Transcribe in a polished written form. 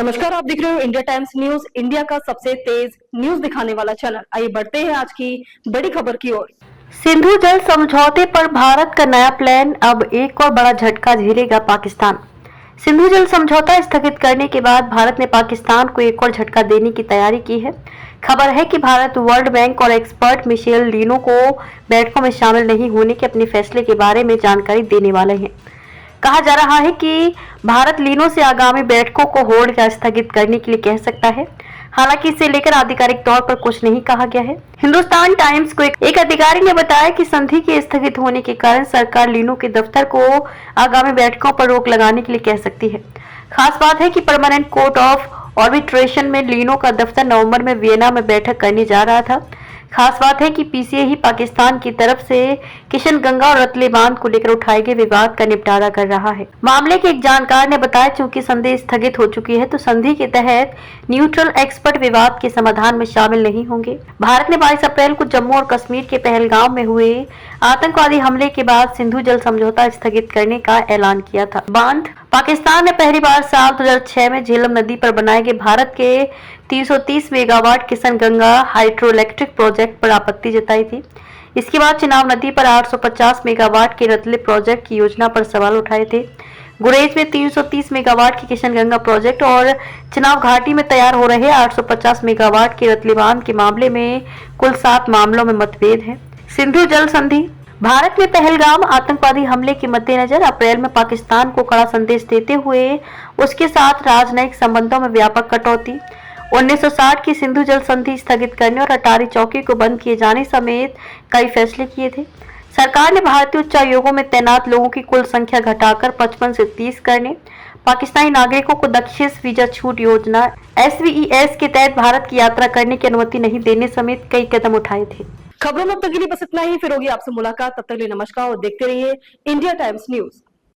नमस्कार, आप देख रहे हो इंडिया टाइम्स न्यूज, इंडिया का सबसे तेज न्यूज दिखाने वाला चैनल। आइए बढ़ते हैं आज की बड़ी खबर की ओर। सिंधु जल समझौते पर भारत का नया प्लान, अब एक और बड़ा झटका झेलेगा पाकिस्तान। सिंधु जल समझौता स्थगित करने के बाद भारत ने पाकिस्तान को एक और झटका देने की तैयारी की है। खबर है कि भारत वर्ल्ड बैंक और एक्सपर्ट मिशेल लीनो को बैठकों में शामिल नहीं होने के अपने फैसले के बारे में जानकारी देने वाले हैं। कहा जा रहा है कि भारत लीनो से आगामी बैठकों को होल्ड या स्थगित करने के लिए कह सकता है। हालांकि इसे लेकर आधिकारिक तौर पर कुछ नहीं कहा गया है। हिंदुस्तान टाइम्स को एक अधिकारी ने बताया कि संधि के स्थगित होने के कारण सरकार लीनो के दफ्तर को आगामी बैठकों पर रोक लगाने के लिए कह सकती है। खास बात है कि परमानेंट कोर्ट ऑफ आर्बिट्रेशन में लीनो का दफ्तर नवंबर में वियना में बैठक करने जा रहा था। खास बात है कि पीसीए ही पाकिस्तान की तरफ से किशन गंगा और रतले बांध को लेकर उठाए गए विवाद का निपटारा कर रहा है। मामले के एक जानकार ने बताया, चूंकि संधि स्थगित हो चुकी है तो संधि के तहत न्यूट्रल एक्सपर्ट विवाद के समाधान में शामिल नहीं होंगे। भारत ने 22 अप्रैल को जम्मू और कश्मीर के पहलगाम में हुए आतंकवादी हमले के बाद सिंधु जल समझौता स्थगित करने का ऐलान किया था। बांध पाकिस्तान ने पहली बार साल 2006 में झेलम नदी पर बनाए गए भारत के 330 megawatt Kishan Ganga hydro electric project पर आपत्ति जताई थी। इसके बाद चिनाब नदी पर 850 मेगावाट के रतले प्रोजेक्ट की योजना पर सवाल उठाए थे। गुरेज में 330 मेगावाट के किशन गंगा प्रोजेक्ट और चिनाब घाटी में तैयार हो रहे 850 मेगावाट के रतले बांध के मामले में कुल 7 मामलों में मतभेद है। सिंधु जल संधि भारत ने पहलगाम आतंकवादी हमले के मद्देनजर अप्रैल में पाकिस्तान को कड़ा संदेश देते हुए उसके साथ राजनयिक संबंधों में व्यापक कटौती, 1960 की सिंधु जल संधि स्थगित करने और अटारी चौकी को बंद किए जाने समेत कई फैसले किए थे। सरकार ने भारतीय उच्चायोगों में तैनात लोगों की कुल संख्या घटाकर 55 से 30 करने, पाकिस्तानी नागरिकों को दक्षिण वीजा छूट योजना SVES के तहत भारत की यात्रा करने की अनुमति नहीं देने समेत कई कदम उठाए थे। खबरों में अब तक के लिए बस इतना ही। फिर होगी आपसे मुलाकात, तब तक के लिए नमस्कार और देखते रहिए इंडिया टाइम्स न्यूज।